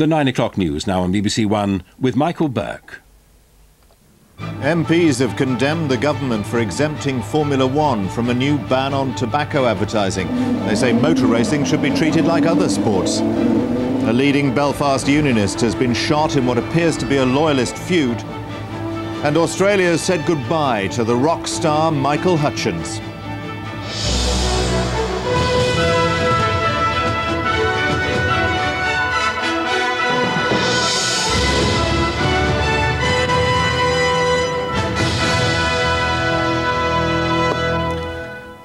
The 9 o'clock news now on BBC One with Michael Burke. MPs have condemned the government for exempting Formula One from a new ban on tobacco advertising. They say motor racing should be treated like other sports. A leading Belfast Unionist has been shot in what appears to be a loyalist feud. And Australia has said goodbye to the rock star Michael Hutchence.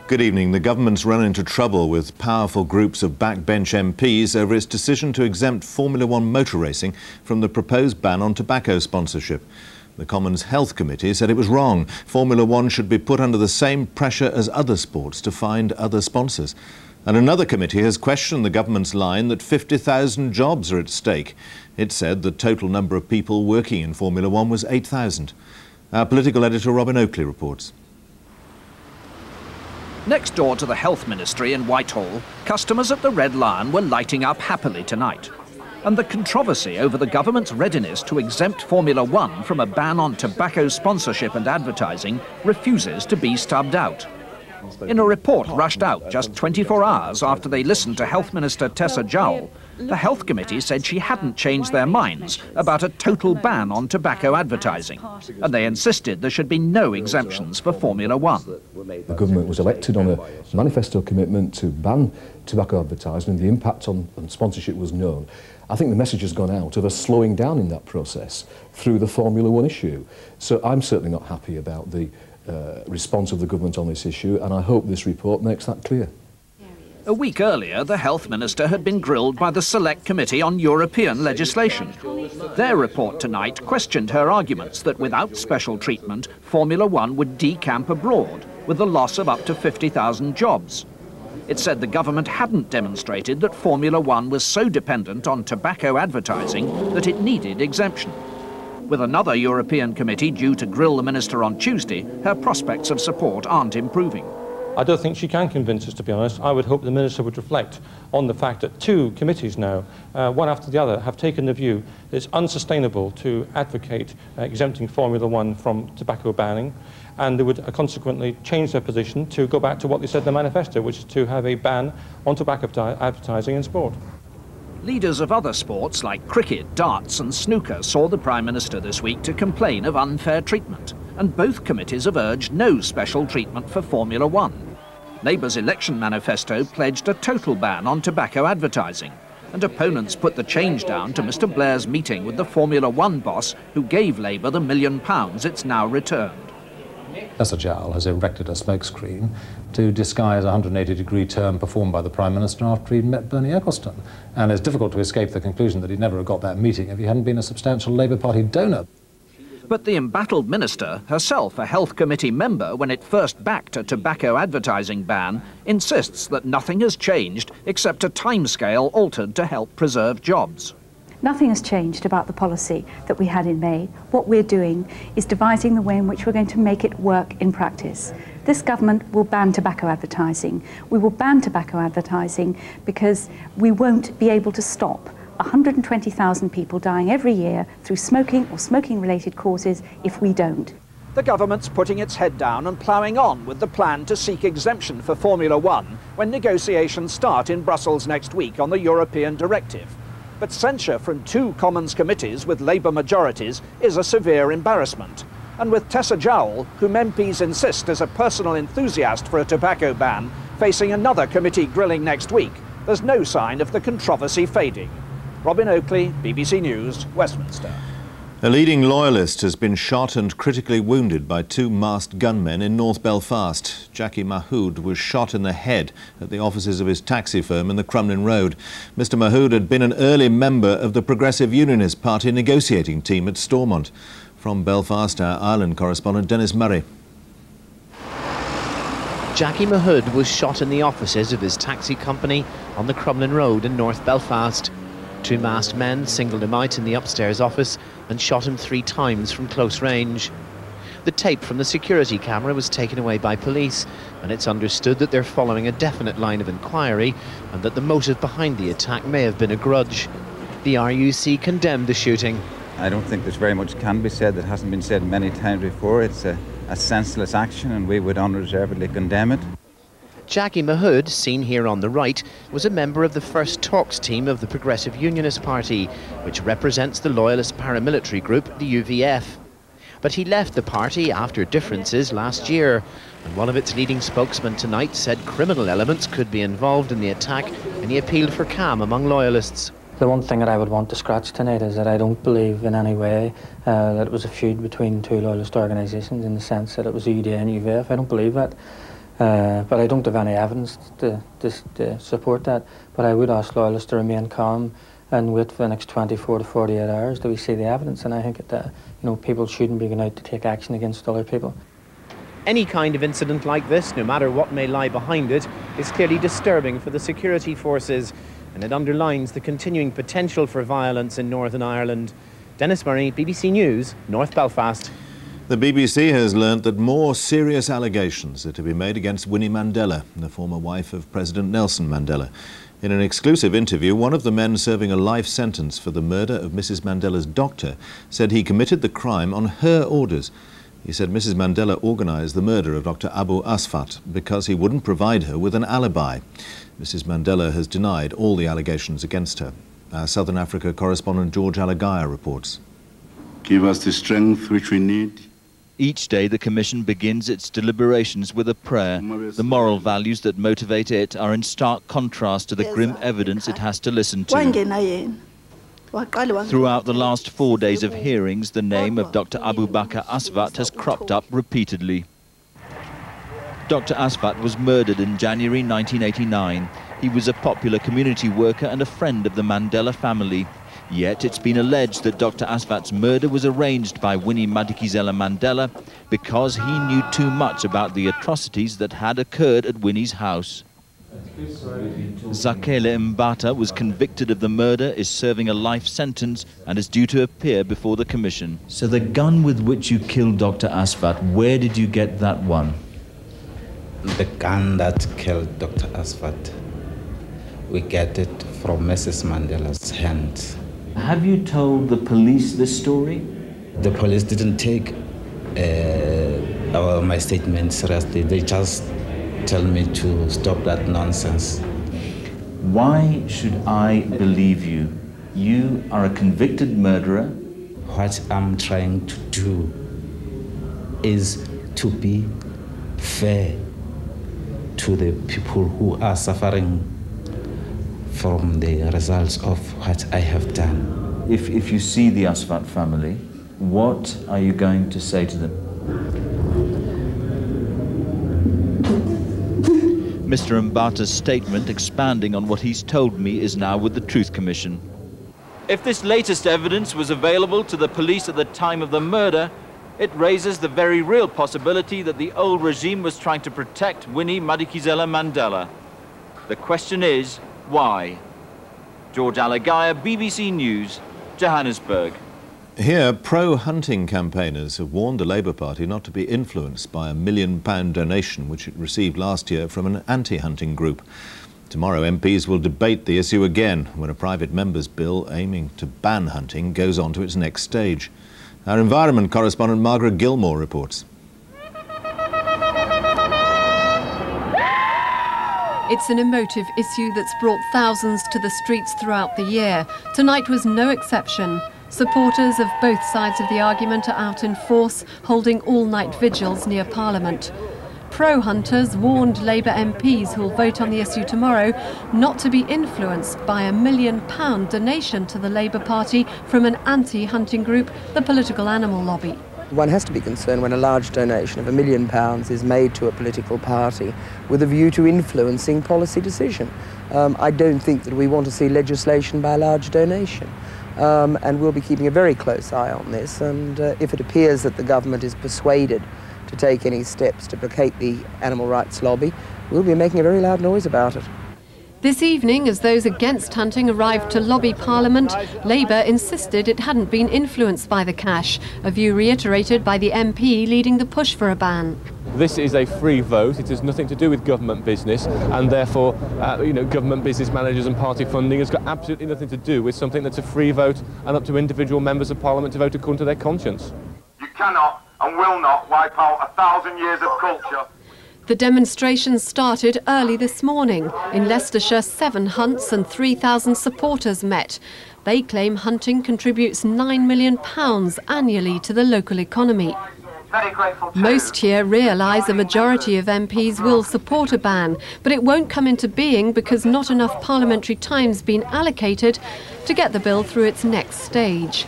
Good evening. The government's run into trouble with powerful groups of backbench MPs over its decision to exempt Formula One motor racing from the proposed ban on tobacco sponsorship. The Commons Health Committee said it was wrong. Formula One should be put under the same pressure as other sports to find other sponsors. And another committee has questioned the government's line that 50,000 jobs are at stake. It said the total number of people working in Formula One was 8,000. Our political editor Robin Oakley reports. Next door to the Health Ministry in Whitehall, customers at the Red Lion were lighting up happily tonight. And the controversy over the government's readiness to exempt Formula One from a ban on tobacco sponsorship and advertising refuses to be stubbed out. In a report rushed out just 24 hours after they listened to Health Minister Tessa Jowell, the Health Committee said she hadn't changed their minds about a total ban on tobacco advertising, and they insisted there should be no exemptions for Formula One. The government was elected on a manifesto commitment to ban tobacco advertising, and the impact on sponsorship was known. I think the message has gone out of a slowing down in that process through the Formula One issue. So I'm certainly not happy about the response of the government on this issue, and I hope this report makes that clear. A week earlier, the Health Minister had been grilled by the Select Committee on European legislation. Their report tonight questioned her arguments that without special treatment, Formula One would decamp abroad, with the loss of up to 50,000 jobs. It said the government hadn't demonstrated that Formula One was so dependent on tobacco advertising that it needed exemption. With another European committee due to grill the minister on Tuesday, her prospects of support aren't improving. I don't think she can convince us, to be honest. I would hope the Minister would reflect on the fact that two committees now, one after the other, have taken the view that it's unsustainable to advocate exempting Formula One from tobacco banning, and they would consequently change their position to go back to what they said in the manifesto, which is to have a ban on tobacco advertising in sport. Leaders of other sports like cricket, darts and snooker saw the Prime Minister this week to complain of unfair treatment, and both committees have urged no special treatment for Formula One. Labour's election manifesto pledged a total ban on tobacco advertising, and opponents put the change down to Mr Blair's meeting with the Formula One boss who gave Labour the £1 million it's now returned. Tessa Jowell has erected a smokescreen to disguise a 180-degree turn performed by the Prime Minister after he'd met Bernie Ecclestone. And it's difficult to escape the conclusion that he'd never have got that meeting if he hadn't been a substantial Labour Party donor. But the embattled minister, herself a Health Committee member when it first backed a tobacco advertising ban, insists that nothing has changed except a timescale altered to help preserve jobs. Nothing has changed about the policy that we had in May. What we're doing is devising the way in which we're going to make it work in practice. This government will ban tobacco advertising. We will ban tobacco advertising because we won't be able to stop 120,000 people dying every year through smoking or smoking-related causes if we don't. The government's putting its head down and ploughing on with the plan to seek exemption for Formula One when negotiations start in Brussels next week on the European directive. But censure from two Commons committees with Labour majorities is a severe embarrassment. And with Tessa Jowell, whom MPs insist is a personal enthusiast for a tobacco ban, facing another committee grilling next week, there's no sign of the controversy fading. Robin Oakley, BBC News, Westminster. A leading loyalist has been shot and critically wounded by two masked gunmen in North Belfast. Jackie Mahood was shot in the head at the offices of his taxi firm in the Crumlin Road. Mr Mahood had been an early member of the Progressive Unionist Party negotiating team at Stormont. From Belfast, our Ireland correspondent Dennis Murray. Jackie Mahood was shot in the offices of his taxi company on the Crumlin Road in North Belfast. Two masked men singled him out in the upstairs office and shot him 3 times from close range. The tape from the security camera was taken away by police, and it's understood that they're following a definite line of inquiry and that the motive behind the attack may have been a grudge. The RUC condemned the shooting. I don't think there's very much can be said that hasn't been said many times before. It's a senseless action and we would unreservedly condemn it. Jackie Mahood, seen here on the right, was a member of the first talks team of the Progressive Unionist Party, which represents the loyalist paramilitary group, the UVF. But he left the party after differences last year, and one of its leading spokesmen tonight said criminal elements could be involved in the attack, and he appealed for calm among loyalists. The one thing that I would want to scratch tonight is that I don't believe in any way that it was a feud between two loyalist organisations in the sense that it was UDA and UVF. I don't believe that. But I don't have any evidence to support that. But I would ask loyalists to remain calm and wait for the next 24 to 48 hours till we see the evidence. And I think that people shouldn't be going out to take action against other people. Any kind of incident like this, no matter what may lie behind it, is clearly disturbing for the security forces, and it underlines the continuing potential for violence in Northern Ireland. Dennis Murray, BBC News, North Belfast. The BBC has learnt that more serious allegations are to be made against Winnie Mandela, the former wife of President Nelson Mandela. In an exclusive interview, one of the men serving a life sentence for the murder of Mrs. Mandela's doctor said he committed the crime on her orders. He said Mrs. Mandela organised the murder of Dr. Abu Asfat because he wouldn't provide her with an alibi. Mrs. Mandela has denied all the allegations against her. Our Southern Africa correspondent George Alagaya reports. Give us the strength which we need. Each day the Commission begins its deliberations with a prayer. The moral values that motivate it are in stark contrast to the grim evidence it has to listen to. Throughout the last 4 days of hearings, the name of Dr. Abu Bakr Asfat has cropped up repeatedly. Dr. Asfat was murdered in January 1989. He was a popular community worker and a friend of the Mandela family. Yet it's been alleged that Dr. Asfat's murder was arranged by Winnie Mandela because he knew too much about the atrocities that had occurred at Winnie's house. Zakele Mbata was convicted of the murder, is serving a life sentence and is due to appear before the Commission. So the gun with which you killed Dr. Asfat, where did you get that one? The gun that killed Dr. Asfat, we get it from Mrs. Mandela's hands. Have you told the police this story? The police didn't take my statement seriously. They just tell me to stop that nonsense. Why should I believe you? You are a convicted murderer. What I'm trying to do is to be fair to the people who are suffering from the results of what I have done. If you see the Asfat family, what are you going to say to them? Mr. Mbata's statement, expanding on what he's told me, is now with the Truth Commission. If this latest evidence was available to the police at the time of the murder, it raises the very real possibility that the old regime was trying to protect Winnie Mandela. The question is, why? George Alagaya, BBC News, Johannesburg. Here, pro-hunting campaigners have warned the Labour Party not to be influenced by a £1 million donation which it received last year from an anti-hunting group. Tomorrow, MPs will debate the issue again when a private member's bill aiming to ban hunting goes on to its next stage. Our environment correspondent Margaret Gilmore reports. It's an emotive issue that's brought thousands to the streets throughout the year. Tonight was no exception. Supporters of both sides of the argument are out in force, holding all-night vigils near Parliament. Pro-hunters warned Labour MPs who'll vote on the issue tomorrow not to be influenced by a £1 million donation to the Labour Party from an anti-hunting group, the Political Animal Lobby. One has to be concerned when a large donation of £1 million is made to a political party with a view to influencing policy decision. I don't think that we want to see legislation by a large donation. And we'll be keeping a very close eye on this, and if it appears that the government is persuaded to take any steps to placate the animal rights lobby, we'll be making a very loud noise about it. This evening, as those against hunting arrived to lobby Parliament, Labour insisted it hadn't been influenced by the cash, a view reiterated by the MP leading the push for a ban. This is a free vote. It has nothing to do with government business, and therefore, government business managers and party funding has got absolutely nothing to do with something that's a free vote and up to individual members of Parliament to vote according to their conscience. You cannot and will not wipe out 1,000 years of culture. The demonstrations started early this morning. In Leicestershire, 7 hunts and 3,000 supporters met. They claim hunting contributes £9 million annually to the local economy. Most here realise a majority of MPs will support a ban, but it won't come into being because not enough parliamentary time's been allocated to get the bill through its next stage.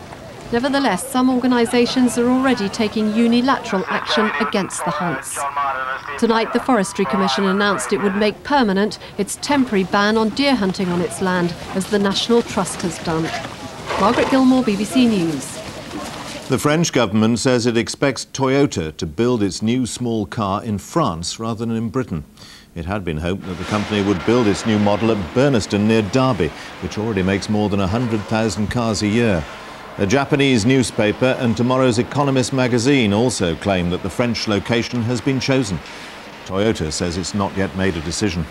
Nevertheless, some organisations are already taking unilateral action against the hunts. Tonight, the Forestry Commission announced it would make permanent its temporary ban on deer hunting on its land, as the National Trust has done. Margaret Gilmore, BBC News. The French government says it expects Toyota to build its new small car in France rather than in Britain. It had been hoped that the company would build its new model at Burniston near Derby, which already makes more than 100,000 cars a year. A Japanese newspaper and tomorrow's Economist magazine also claim that the French location has been chosen. Toyota says it's not yet made a decision.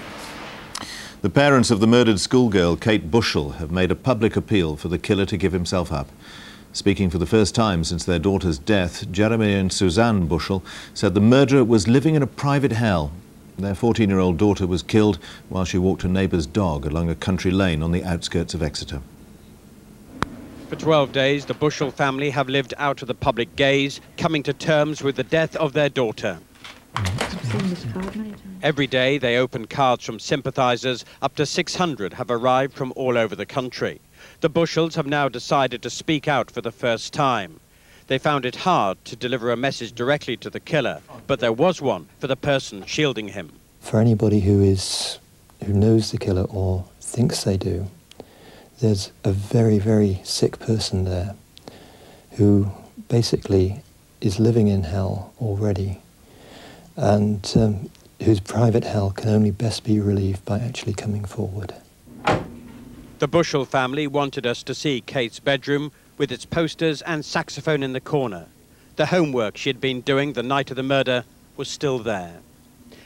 The parents of the murdered schoolgirl Kate Bushell have made a public appeal for the killer to give himself up. Speaking for the first time since their daughter's death, Jeremy and Suzanne Bushell said the murderer was living in a private hell. Their 14-year-old daughter was killed while she walked a neighbour's dog along a country lane on the outskirts of Exeter. For 12 days, the Bushell family have lived out of the public gaze, coming to terms with the death of their daughter. Every day, they open cards from sympathisers. Up to 600 have arrived from all over the country. The Bushells have now decided to speak out for the first time. They found it hard to deliver a message directly to the killer, but there was one for the person shielding him. For anybody who knows the killer or thinks they do, there's a very, very sick person there who basically is living in hell already, and whose private hell can only best be relieved by actually coming forward. The Bushell family wanted us to see Kate's bedroom with its posters and saxophone in the corner. The homework she had been doing the night of the murder was still there.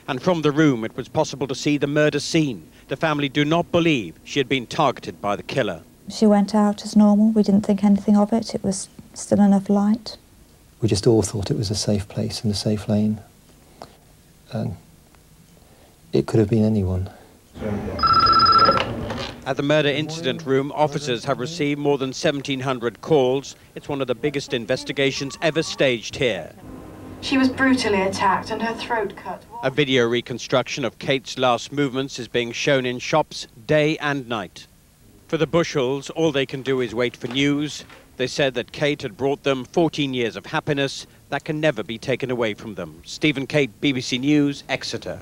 And from the room it was possible to see the murder scene. The family do not believe she had been targeted by the killer. She went out as normal. We didn't think anything of it. It was still enough light. We just all thought it was a safe place and a safe lane. And it could have been anyone. At the murder incident room, officers have received more than 1,700 calls. It's one of the biggest investigations ever staged here. She was brutally attacked and her throat cut. A video reconstruction of Kate's last movements is being shown in shops day and night. For the Bushells, all they can do is wait for news. They said that Kate had brought them 14 years of happiness that can never be taken away from them. Stephen Kate, BBC News, Exeter.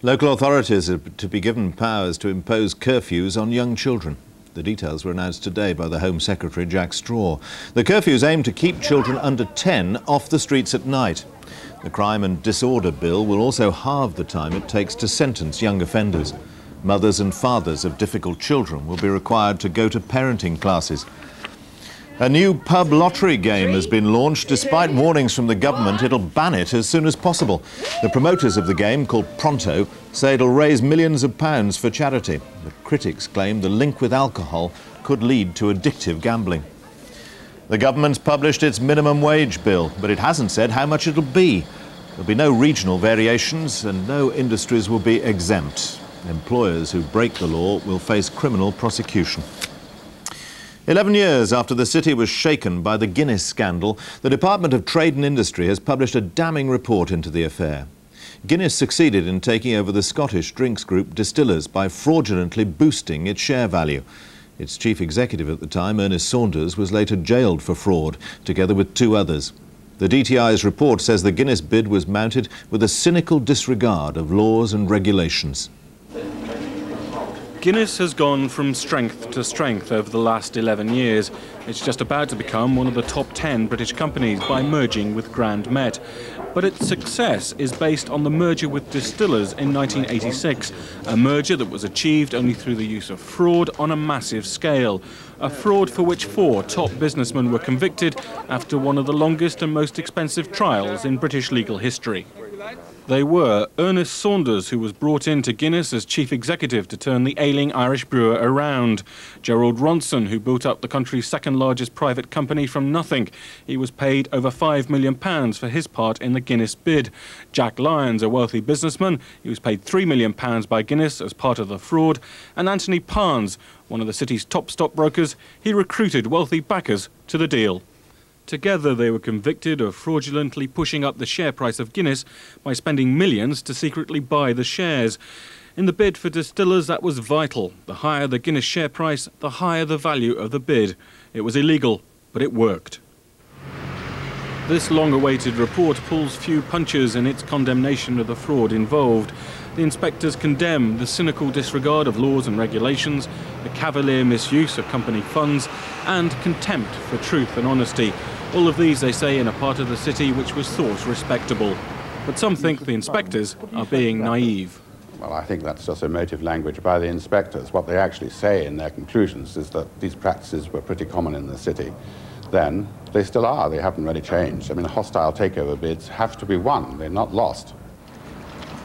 Local authorities are to be given powers to impose curfews on young children. The details were announced today by the Home Secretary, Jack Straw. The curfews aim to keep children under 10 off the streets at night. The Crime and Disorder Bill will also halve the time it takes to sentence young offenders. Mothers and fathers of difficult children will be required to go to parenting classes. A new pub lottery game has been launched. Despite warnings from the government, it'll ban it as soon as possible. The promoters of the game, called Pronto, say it'll raise millions of pounds for charity. But critics claim the link with alcohol could lead to addictive gambling. The government's published its minimum wage bill, but it hasn't said how much it'll be. There'll be no regional variations and no industries will be exempt. Employers who break the law will face criminal prosecution. 11 years after the city was shaken by the Guinness scandal, the Department of Trade and Industry has published a damning report into the affair. Guinness succeeded in taking over the Scottish drinks group Distillers by fraudulently boosting its share value. Its chief executive at the time, Ernest Saunders, was later jailed for fraud, together with 2 others. The DTI's report says the Guinness bid was mounted with a cynical disregard of laws and regulations. Guinness has gone from strength to strength over the last 11 years. It's just about to become one of the top 10 British companies by merging with Grand Met. but its success is based on the merger with distillers in 1986, a merger that was achieved only through the use of fraud on a massive scale, a fraud for which 4 top businessmen were convicted after one of the longest and most expensive trials in British legal history. They were Ernest Saunders, who was brought in to Guinness as chief executive to turn the ailing Irish brewer around. Gerald Ronson, who built up the country's second largest private company from nothing. He was paid over £5 million for his part in the Guinness bid. Jack Lyons, a wealthy businessman, he was paid £3 million by Guinness as part of the fraud. And Anthony Parnes, one of the city's top stockbrokers, he recruited wealthy backers to the deal. Together they were convicted of fraudulently pushing up the share price of Guinness by spending millions to secretly buy the shares. In the bid for distillers, that was vital. The higher the Guinness share price, the higher the value of the bid. It was illegal, but it worked. This long-awaited report pulls few punches in its condemnation of the fraud involved. The inspectors condemn the cynical disregard of laws and regulations, the cavalier misuse of company funds, and contempt for truth and honesty. All of these, they say, in a part of the city which was thought respectable. But some think the inspectors are being naive. Well, I think that's just emotive language by the inspectors. What they actually say in their conclusions is that these practices were pretty common in the city then. They still are. They haven't really changed. I mean, hostile takeover bids have to be won. They're not lost.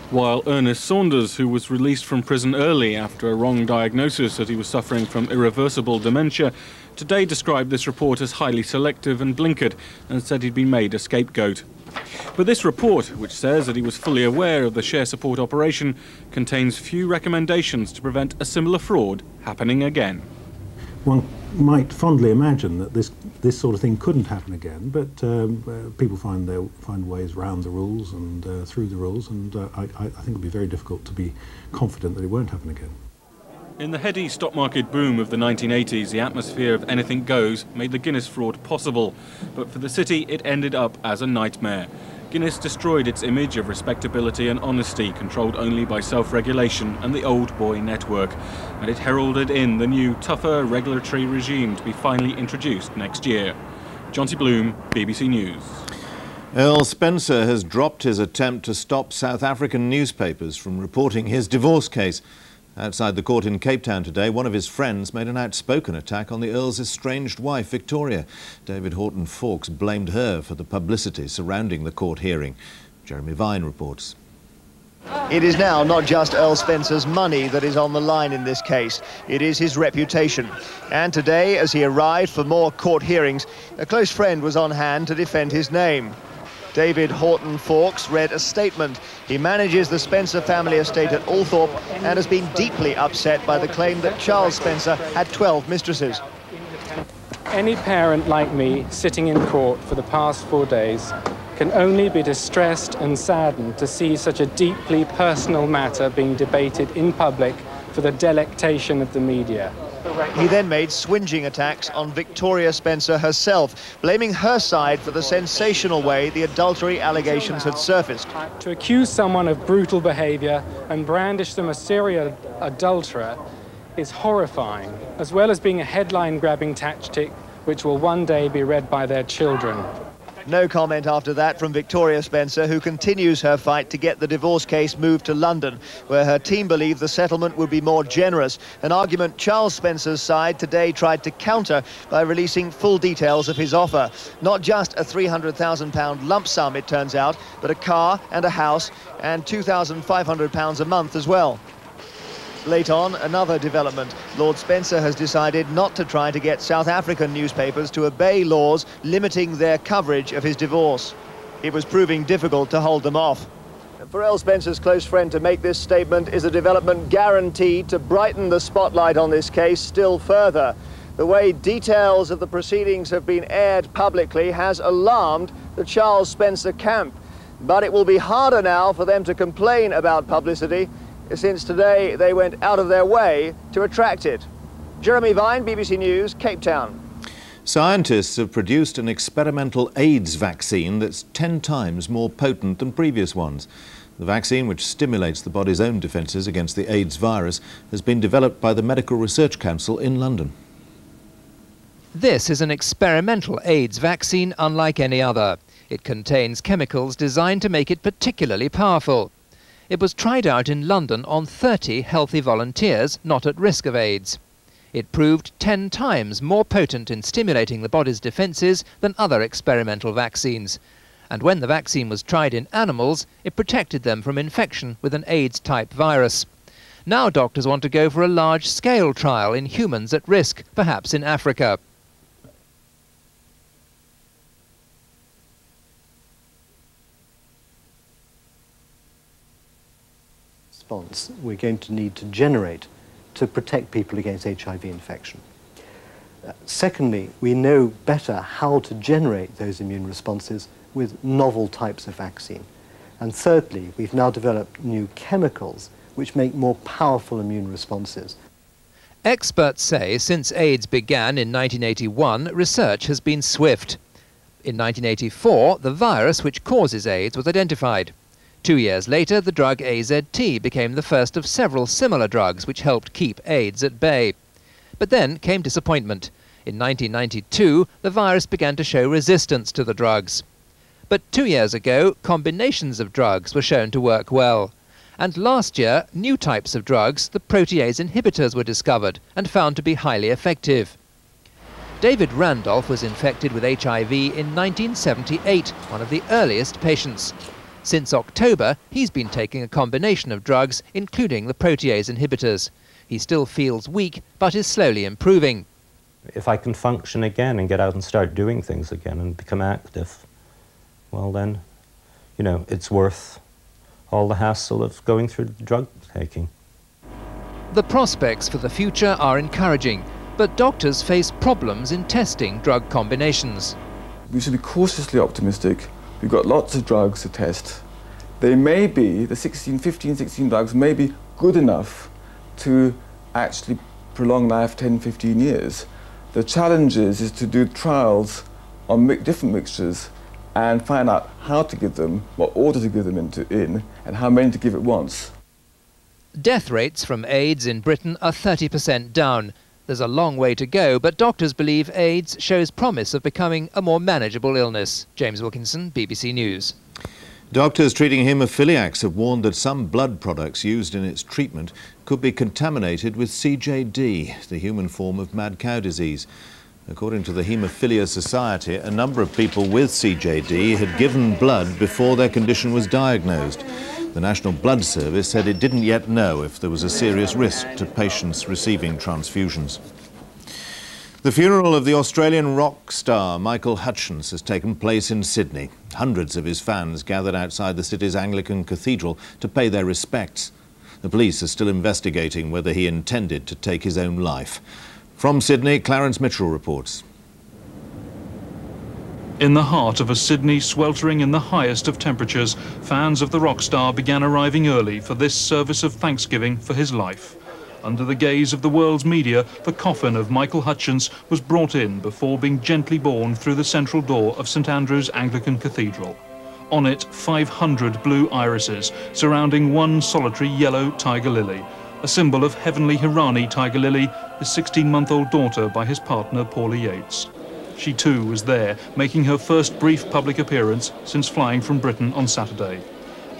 While Ernest Saunders, who was released from prison early after a wrong diagnosis that he was suffering from irreversible dementia, today described this report as highly selective and blinkered and said he'd been made a scapegoat. But this report, which says that he was fully aware of the share support operation, contains few recommendations to prevent a similar fraud happening again. One might fondly imagine that this sort of thing couldn't happen again, but people find ways around the rules and through the rules, and I think it would be very difficult to be confident that it won't happen again. In the heady stock market boom of the 1980s, the atmosphere of anything goes made the Guinness fraud possible, but for the city it ended up as a nightmare. Guinness destroyed its image of respectability and honesty, controlled only by self-regulation and the old boy network, and it heralded in the new, tougher regulatory regime to be finally introduced next year. John T. Bloom, BBC News. Earl Spencer has dropped his attempt to stop South African newspapers from reporting his divorce case. Outside the court in Cape Town today, one of his friends made an outspoken attack on the Earl's estranged wife, Victoria. David Horton-Fawkes blamed her for the publicity surrounding the court hearing. Jeremy Vine reports. It is now not just Earl Spencer's money that is on the line in this case. It is his reputation. And today, as he arrived for more court hearings, a close friend was on hand to defend his name. David Horton-Fawkes read a statement. He manages the Spencer family estate at Althorpe and has been deeply upset by the claim that Charles Spencer had 12 mistresses. Any parent like me sitting in court for the past 4 days can only be distressed and saddened to see such a deeply personal matter being debated in public for the delectation of the media. He then made swinging attacks on Victoria Spencer herself, blaming her side for the sensational way the adultery allegations had surfaced. To accuse someone of brutal behaviour and brandish them as serial adulterer is horrifying, as well as being a headline-grabbing tactic which will one day be read by their children. No comment after that from Victoria Spencer, who continues her fight to get the divorce case moved to London, where her team believe the settlement would be more generous, an argument Charles Spencer's side today tried to counter by releasing full details of his offer. Not just a £300,000 lump sum, it turns out, but a car and a house and £2,500 a month as well. Late on, another development. Lord Spencer has decided not to try to get South African newspapers to obey laws limiting their coverage of his divorce. It was proving difficult to hold them off. For Earl Spencer's close friend to make this statement is a development guaranteed to brighten the spotlight on this case still further. The way details of the proceedings have been aired publicly has alarmed the Charles Spencer camp. But it will be harder now for them to complain about publicity, since today they went out of their way to attract it. Jeremy Vine, BBC News, Cape Town. Scientists have produced an experimental AIDS vaccine that's 10 times more potent than previous ones. The vaccine, which stimulates the body's own defences against the AIDS virus, has been developed by the Medical Research Council in London. This is an experimental AIDS vaccine unlike any other. It contains chemicals designed to make it particularly powerful. It was tried out in London on 30 healthy volunteers not at risk of AIDS. It proved 10 times more potent in stimulating the body's defences than other experimental vaccines. And when the vaccine was tried in animals, it protected them from infection with an AIDS-type virus. Now doctors want to go for a large-scale trial in humans at risk, perhaps in Africa. We're going to need to generate to protect people against HIV infection. Secondly, we know better how to generate those immune responses with novel types of vaccine. And thirdly, we've now developed new chemicals which make more powerful immune responses. Experts say since AIDS began in 1981, research has been swift. In 1984, the virus which causes AIDS was identified. 2 years later, the drug AZT became the first of several similar drugs which helped keep AIDS at bay. But then came disappointment. In 1992, the virus began to show resistance to the drugs. But 2 years ago, combinations of drugs were shown to work well. And last year, new types of drugs, the protease inhibitors, were discovered and found to be highly effective. David Randolph was infected with HIV in 1978, one of the earliest patients. Since October, he's been taking a combination of drugs, including the protease inhibitors. He still feels weak, but is slowly improving. If I can function again and get out and start doing things again and become active, well then, you know, it's worth all the hassle of going through the drug taking. The prospects for the future are encouraging, but doctors face problems in testing drug combinations. We should be cautiously optimistic. We've got lots of drugs to test. They may be, the 15, 16 drugs may be good enough to actually prolong life 10, 15 years. The challenge is to do trials on different mixtures and find out how to give them, what order to give them in, and how many to give at once. Death rates from AIDS in Britain are 30% down. There's a long way to go, but doctors believe AIDS shows promise of becoming a more manageable illness. James Wilkinson, BBC News. Doctors treating haemophiliacs have warned that some blood products used in its treatment could be contaminated with CJD, the human form of mad cow disease. According to the Haemophilia Society, a number of people with CJD had given blood before their condition was diagnosed. The National Blood Service said it didn't yet know if there was a serious risk to patients receiving transfusions. The funeral of the Australian rock star Michael Hutchence has taken place in Sydney. Hundreds of his fans gathered outside the city's Anglican Cathedral to pay their respects. The police are still investigating whether he intended to take his own life. From Sydney, Clarence Mitchell reports. In the heart of a Sydney sweltering in the highest of temperatures, fans of the rock star began arriving early for this service of thanksgiving for his life. Under the gaze of the world's media, the coffin of Michael Hutchence was brought in before being gently borne through the central door of St Andrew's Anglican Cathedral. On it, 500 blue irises surrounding one solitary yellow tiger lily, a symbol of heavenly Hirani tiger lily, his 16-month-old daughter by his partner Paula Yates. She too was there, making her first brief public appearance since flying from Britain on Saturday.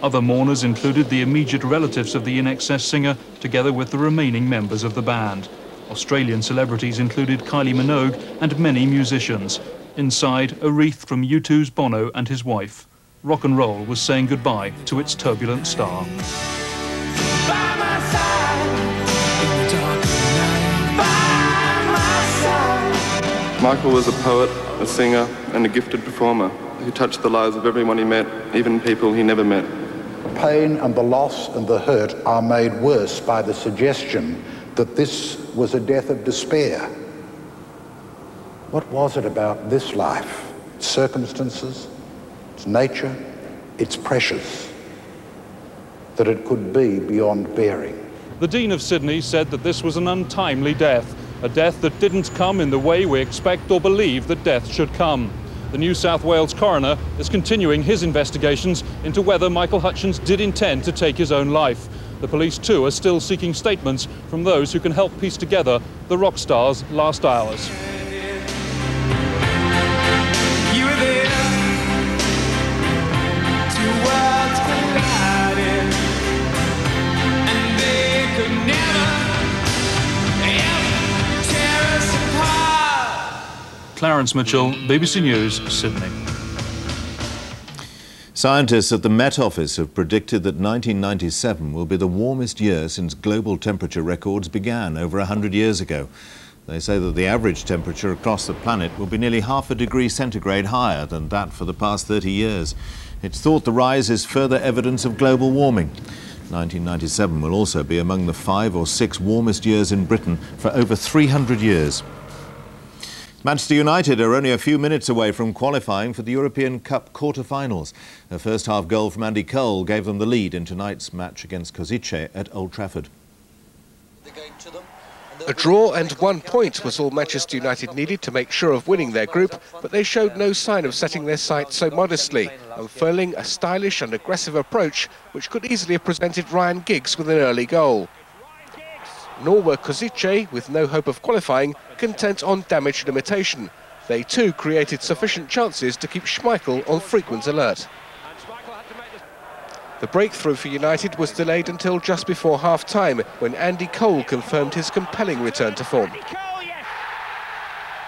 Other mourners included the immediate relatives of the in-excess singer, together with the remaining members of the band. Australian celebrities included Kylie Minogue and many musicians. Inside, a wreath from U2's Bono and his wife. Rock and roll was saying goodbye to its turbulent star. Michael was a poet, a singer, and a gifted performer who touched the lives of everyone he met, even people he never met. The pain and the loss and the hurt are made worse by the suggestion that this was a death of despair. What was it about this life, its circumstances, its nature, its pressures, that it could be beyond bearing? The Dean of Sydney said that this was an untimely death, a death that didn't come in the way we expect or believe that death should come. The New South Wales coroner is continuing his investigations into whether Michael Hutchence did intend to take his own life. The police too are still seeking statements from those who can help piece together the rock star's last hours. You were there Clarence Mitchell, BBC News, Sydney. Scientists at the Met Office have predicted that 1997 will be the warmest year since global temperature records began over 100 years ago. They say that the average temperature across the planet will be nearly half a degree centigrade higher than that for the past 30 years. It's thought the rise is further evidence of global warming. 1997 will also be among the 5 or 6 warmest years in Britain for over 300 years. Manchester United are only a few minutes away from qualifying for the European Cup quarter-finals. A first-half goal from Andy Cole gave them the lead in tonight's match against Košice at Old Trafford. A draw and 1 point was all Manchester United needed to make sure of winning their group, but they showed no sign of setting their sights so modestly, unfurling a stylish and aggressive approach which could easily have presented Ryan Giggs with an early goal. Nor were Košice, with no hope of qualifying, content on damage limitation. They too created sufficient chances to keep Schmeichel on frequent alert. The breakthrough for United was delayed until just before half-time, when Andy Cole confirmed his compelling return to form.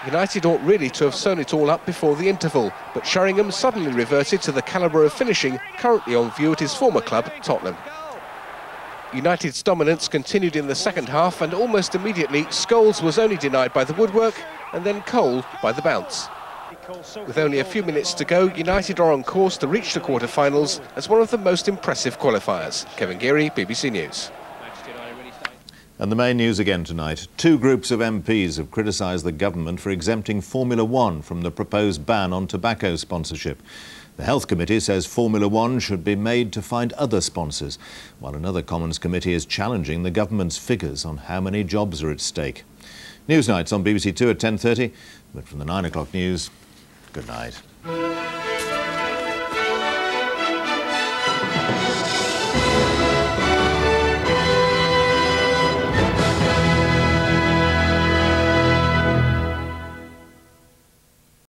United ought really to have sewn it all up before the interval, but Sheringham suddenly reverted to the calibre of finishing currently on view at his former club, Tottenham. United's dominance continued in the second half, and almost immediately Scholes was only denied by the woodwork and then Cole by the bounce. With only a few minutes to go, United are on course to reach the quarter-finals as one of the most impressive qualifiers. Kevin Geary, BBC News. And the main news again tonight. 2 groups of MPs have criticised the government for exempting Formula One from the proposed ban on tobacco sponsorship. The Health Committee says Formula One should be made to find other sponsors, while another Commons committee is challenging the government's figures on how many jobs are at stake. Newsnight's on BBC 2 at 10:30, but from the 9 o'clock news, good night.